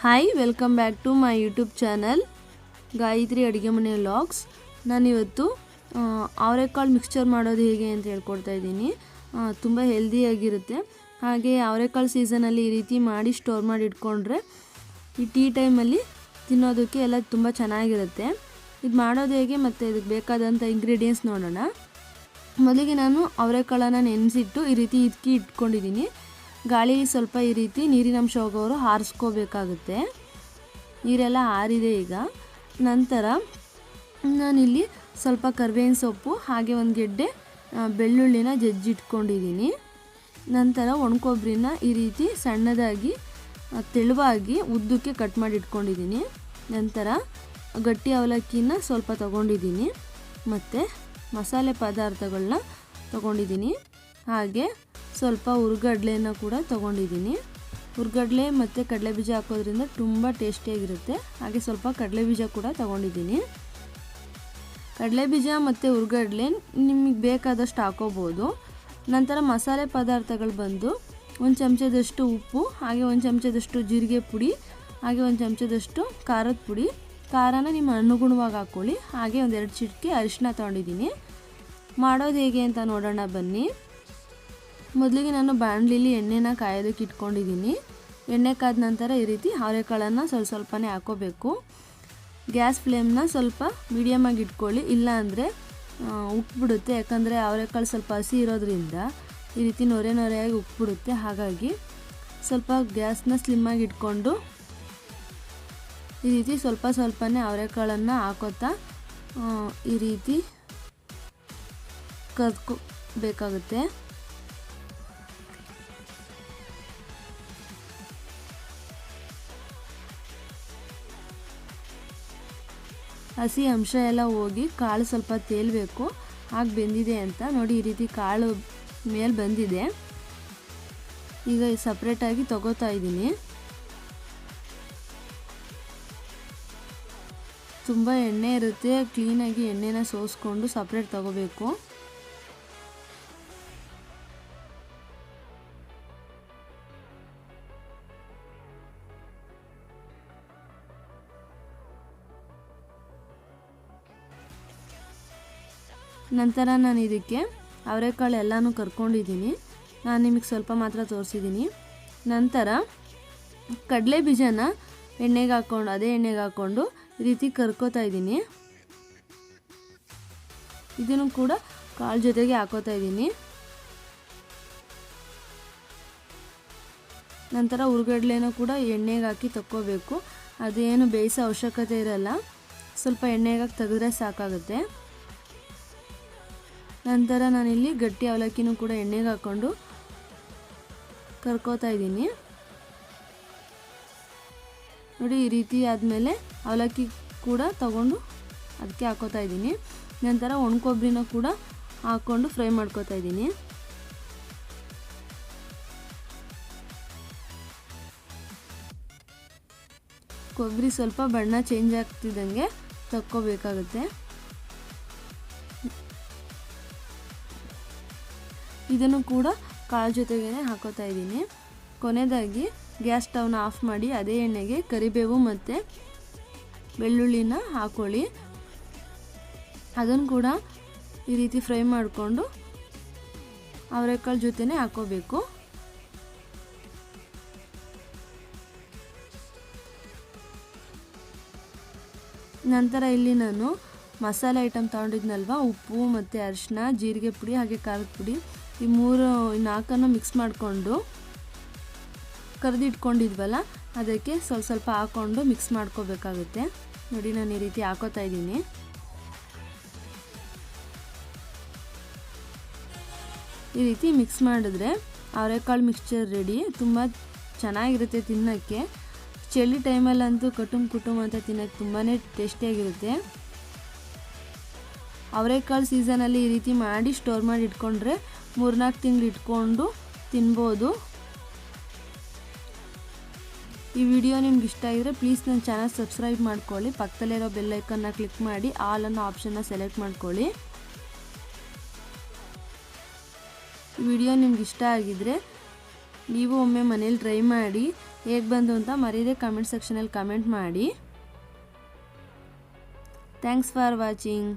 Hi welcome back to my YouTube channel Gayathri ಅಡುಗೆ ಮನೆ vlogs. ನಾನಿವತ್ತು ಅವರೆಕಾಳು ಮಿಕ್ಸ್ಚರ್ ಮಾಡೋದು ಹೇಗೆ ಅಂತ ಹೇಳ್ಕೊಡ್ತಾ ಇದ್ದೀನಿ. ತುಂಬ ಹೆಲ್ದಿಯಾಗಿರುತ್ತೆ. ಹಾಗೆ ಅವರೆಕಾಳು ಸೀಸನಲ್ಲಿ ಈ ರೀತಿ ಮಾಡಿ ಸ್ಟೋರ್ ಮಾಡಿ ಇಟ್ಕೊಂಡ್ರೆ ಈ ಟೀ ಟೈಮಲ್ಲಿ ತಿನ್ನೋದಕ್ಕೆ ಎಲ್ಲ ತುಂಬ ಚೆನ್ನಾಗಿರುತ್ತೆ. ಇದು ಮಾಡೋದು ಹೇಗೆ ಮತ್ತು ಇದಕ್ಕೆ ಬೇಕಾದಂಥ ಇಂಗ್ರೀಡಿಯೆಂಟ್ಸ್ ನೋಡೋಣ. ಮೊದಲಿಗೆ ನಾನು ಅವರೆಕಾಳನ್ನು ನೆನೆಸಿಟ್ಟು ಈ ರೀತಿ ಇಟ್ಕೊಂಡಿದ್ದೀನಿ. ಗಾಳಿ ಸ್ವಲ್ಪ ಈ ರೀತಿ ನೀರಿನಂಶ ಹೋಗೋರು ಆರಿಸ್ಕೋಬೇಕಾಗುತ್ತೆ. ನೀರೆಲ್ಲ ಆರಿದೆ ಈಗ. ನಂತರ ನಾನಿಲ್ಲಿ ಸ್ವಲ್ಪ ಕರಿಬೇವಿನ ಸೊಪ್ಪು ಹಾಗೆ ಒಂದು ಗೆಡ್ಡೆ ಬೆಳ್ಳುಳ್ಳಿನ ಜಜ್ಜಿಟ್ಕೊಂಡಿದ್ದೀನಿ. ನಂತರ ಒಣಕೊಬ್ಬರಿನ ಈ ರೀತಿ ಸಣ್ಣದಾಗಿ ತೆಳುವಾಗಿ ಉದ್ದಕ್ಕೆ ಕಟ್ ಮಾಡಿ ಇಟ್ಕೊಂಡಿದ್ದೀನಿ. ನಂತರ ಗಟ್ಟಿ ಅವಲಕ್ಕಿನ ಸ್ವಲ್ಪ ತೊಗೊಂಡಿದ್ದೀನಿ ಮತ್ತು ಮಸಾಲೆ ಪದಾರ್ಥಗಳನ್ನ ತೊಗೊಂಡಿದ್ದೀನಿ. ಹಾಗೆ ಸ್ವಲ್ಪ ಹುರ್ಗಡ್ಲೆನ ಕೂಡ ತೊಗೊಂಡಿದ್ದೀನಿ. ಹುರ್ಗಡ್ಲೆ ಮತ್ತು ಕಡಲೆಬೀಜ ಹಾಕೋದ್ರಿಂದ ತುಂಬ ಟೇಸ್ಟಿಯಾಗಿರುತ್ತೆ. ಹಾಗೆ ಸ್ವಲ್ಪ ಕಡಲೆಬೀಜ ಕೂಡ ತೊಗೊಂಡಿದ್ದೀನಿ. ಕಡಲೆಬೀಜ ಮತ್ತು ಹುರ್ಗಡ್ಲೆ ನಿಮಗೆ ಬೇಕಾದಷ್ಟು ಹಾಕೋಬೋದು. ನಂತರ ಮಸಾಲೆ ಪದಾರ್ಥಗಳು ಬಂದು 1 ಚಮಚದಷ್ಟು ಉಪ್ಪು, ಹಾಗೆ 1 ಚಮಚದಷ್ಟು ಜೀರಿಗೆ ಪುಡಿ, ಹಾಗೆ 1 ಚಮಚದಷ್ಟು ಖಾರದ ಪುಡಿ. ಖಾರನ ನಿಮ್ಮ ಅನುಗುಣವಾಗಿ ಹಾಕ್ಕೊಳ್ಳಿ. ಹಾಗೆ 1-2 ಚಿಟಿಕೆ ಅರಿಶಿನ ತೊಗೊಂಡಿದ್ದೀನಿ. ಮಾಡೋದು ಹೇಗೆ ಅಂತ ನೋಡೋಣ ಬನ್ನಿ. ಮೊದಲಿಗೆ ನಾನು ಬಾಣಲಿಲಿ ಎಣ್ಣೆನ ಕಾಯೋದಕ್ಕೆ ಇಟ್ಕೊಂಡಿದ್ದೀನಿ. ಎಣ್ಣೆ ಕಾದ ನಂತರ ಈ ರೀತಿ ಅವರೆಕಾಳನ್ನು ಸ್ವಲ್ಪನೇ ಹಾಕೋಬೇಕು. ಗ್ಯಾಸ್ ಫ್ಲೇಮ್ನ ಸ್ವಲ್ಪ ಮೀಡಿಯಮಾಗಿ ಇಟ್ಕೊಳ್ಳಿ, ಇಲ್ಲ ಅಂದರೆ ಉಕ್ಬಿಡುತ್ತೆ. ಯಾಕಂದರೆ ಅವರೆಕಾಳು ಸ್ವಲ್ಪ ಹಸಿ ಇರೋದ್ರಿಂದ ಈ ರೀತಿ ನೊರೆಯಾಗಿ ಉಕ್ಬಿಡುತ್ತೆ. ಹಾಗಾಗಿ ಸ್ವಲ್ಪ ಗ್ಯಾಸ್ನ ಸ್ಲಿಮ್ಮಾಗಿ ಇಟ್ಕೊಂಡು ಈ ರೀತಿ ಸ್ವಲ್ಪನೇ ಅವರೆಕಾಳನ್ನು ಹಾಕೋತಾ ಈ ರೀತಿ ಕರ್ಕೋಬೇಕಾಗುತ್ತೆ. ಹಸಿ ಅಂಶ ಎಲ್ಲ ಹೋಗಿ ಕಾಳು ಸ್ವಲ್ಪ ತೇಲಬೇಕು. ಹಾಗೆ ಬೆಂದಿದೆ ಅಂತ ನೋಡಿ. ಈ ರೀತಿ ಕಾಳು ಮೇಲೆ ಬಂದಿದೆ. ಈಗ ಸಪ್ರೇಟಾಗಿ ತಗೋತಾ ಇದ್ದೀನಿ. ತುಂಬ ಎಣ್ಣೆ ಇರುತ್ತೆ, ಕ್ಲೀನಾಗಿ ಎಣ್ಣೆನ ಸೋಸ್ಕೊಂಡು ಸಪ್ರೇಟ್ ತಗೋಬೇಕು. ನಂತರ ನಾನು ಇದಕ್ಕೆ ಅವರೆಕಾಳು ಎಲ್ಲನೂ ಕರ್ಕೊಂಡಿದ್ದೀನಿ. ನಾನು ನಿಮಗೆ ಸ್ವಲ್ಪ ಮಾತ್ರ ತೋರಿಸಿದ್ದೀನಿ. ನಂತರ ಕಡಲೆ ಬೀಜನ ಅದೇ ಎಣ್ಣೆಗೆ ಹಾಕ್ಕೊಂಡು ಈ ರೀತಿ ಕರ್ಕೋತಾ ಇದ್ದೀನಿ. ಇದನ್ನು ಕೂಡ ಕಾಳು ಜೊತೆಗೆ ಹಾಕೋತಾ ಇದ್ದೀನಿ. ನಂತರ ಹುರ್ಗಡ್ಲೆನೂ ಕೂಡ ಎಣ್ಣೆಗೆ ಹಾಕಿ ತಕ್ಕೋಬೇಕು. ಅದೇನು ಬೇಯಿಸೋ ಅವಶ್ಯಕತೆ ಇರಲ್ಲ, ಸ್ವಲ್ಪ ಎಣ್ಣೆಗೆ ಹಾಕಿ ತೆಗೆದ್ರೆ ಸಾಕಾಗುತ್ತೆ. ನಂತರ ನಾನಿಲ್ಲಿ ಗಟ್ಟಿ ಅವಲಕ್ಕಿನೂ ಕೂಡ ಎಣ್ಣೆಗೆ ಹಾಕ್ಕೊಂಡು ಕರ್ಕೋತಾ ಇದ್ದೀನಿ. ನೋಡಿ, ಈ ರೀತಿ ಆದಮೇಲೆ ಅವಲಕ್ಕಿ ಕೂಡ ತಗೊಂಡು ಅದಕ್ಕೆ ಹಾಕೋತಾ ಇದ್ದೀನಿ. ನಂತರ ಒಣಕೊಬ್ಬರಿನ ಕೂಡ ಹಾಕ್ಕೊಂಡು ಫ್ರೈ ಮಾಡ್ಕೋತಾ ಇದ್ದೀನಿ. ಕೊಬ್ಬರಿ ಸ್ವಲ್ಪ ಬಣ್ಣ ಚೇಂಜ್ ಆಗ್ತಿದ್ದಂಗೆ ತಕ್ಕೋಬೇಕಾಗುತ್ತೆ. ಇದನ್ನು ಕೂಡ ಕಾಳು ಜೊತೆಗೇ ಹಾಕೋತಾ ಇದ್ದೀನಿ. ಕೊನೆಯದಾಗಿ ಗ್ಯಾಸ್ ಸ್ಟವ್ನ ಆಫ್ ಮಾಡಿ ಅದೇ ಎಣ್ಣೆಗೆ ಕರಿಬೇವು ಮತ್ತು ಬೆಳ್ಳುಳ್ಳಿನ ಹಾಕ್ಕೊಳ್ಳಿ. ಅದನ್ನು ಕೂಡ ಈ ರೀತಿ ಫ್ರೈ ಮಾಡಿಕೊಂಡು ಅವರೆಕಾಳು ಜೊತೆನೇ ಹಾಕೋಬೇಕು. ನಂತರ ಇಲ್ಲಿ ನಾನು ಮಸಾಲೆ ಐಟಮ್ ತೊಗೊಂಡಿದ್ನಲ್ವ, ಉಪ್ಪು ಮತ್ತು ಅರಿಶಿನ, ಜೀರಿಗೆ ಪುಡಿ ಹಾಗೆ ಖಾರದ ಪುಡಿ, ಈ 4 ಮಿಕ್ಸ್ ಮಾಡಿಕೊಂಡು ಕರೆದಿಟ್ಕೊಂಡಿದ್ವಲ್ಲ ಅದಕ್ಕೆ ಸ್ವಲ್ಪ ಹಾಕ್ಕೊಂಡು ಮಿಕ್ಸ್ ಮಾಡ್ಕೋಬೇಕಾಗುತ್ತೆ. ನೋಡಿ, ನಾನು ಈ ರೀತಿ ಹಾಕೋತಾ ಇದ್ದೀನಿ. ಈ ರೀತಿ ಮಿಕ್ಸ್ ಮಾಡಿದ್ರೆ ಅವರೆಕಾಳು ಮಿಕ್ಸ್ಚರ್ ರೆಡಿ. ತುಂಬ ಚೆನ್ನಾಗಿರುತ್ತೆ ತಿನ್ನೋಕ್ಕೆ. ಚಳಿ ಟೈಮಲ್ಲಂತೂ ಕುಟುಂಬ ಅಂತ ತಿನ್ನೋಕ್ಕೆ ತುಂಬಾ ಟೇಸ್ಟಿಯಾಗಿರುತ್ತೆ. ಅವರೆಕಾಳು ಸೀಸನಲ್ಲಿ ಈ ರೀತಿ ಮಾಡಿ ಸ್ಟೋರ್ ಮಾಡಿ ಇಟ್ಕೊಂಡ್ರೆ 3-4 ತಿಂಗಳು ಇಟ್ಕೊಂಡು ತಿನ್ಬೋದು. ಈ ವಿಡಿಯೋ ನಿಮ್ಗೆ ಇಷ್ಟ ಆಗಿದ್ರೆ ಪ್ಲೀಸ್ ನನ್ನ ಚಾನಲ್ ಸಬ್ಸ್ಕ್ರೈಬ್ ಮಾಡ್ಕೊಳ್ಳಿ. ಪಕ್ಕದಲ್ಲಿರೋ ಬೆಲ್ ಐಕನ್ನ ಕ್ಲಿಕ್ ಮಾಡಿ ಆಲ್ ಅನ್ನೋ ಆಪ್ಷನ್ನ ಸೆಲೆಕ್ಟ್ ಮಾಡ್ಕೊಳ್ಳಿ. ವಿಡಿಯೋ ನಿಮ್ಗೆ ಇಷ್ಟ ಆಗಿದ್ರೆ ನೀವು ಒಮ್ಮೆ ಮನೇಲಿ ಟ್ರೈ ಮಾಡಿ ಹೇಗೆ ಬಂತು ಅಂತ ಮರೀದೆ ಕಮೆಂಟ್ ಸೆಕ್ಷನಲ್ಲಿ ಕಮೆಂಟ್ ಮಾಡಿ. Thanks for watching.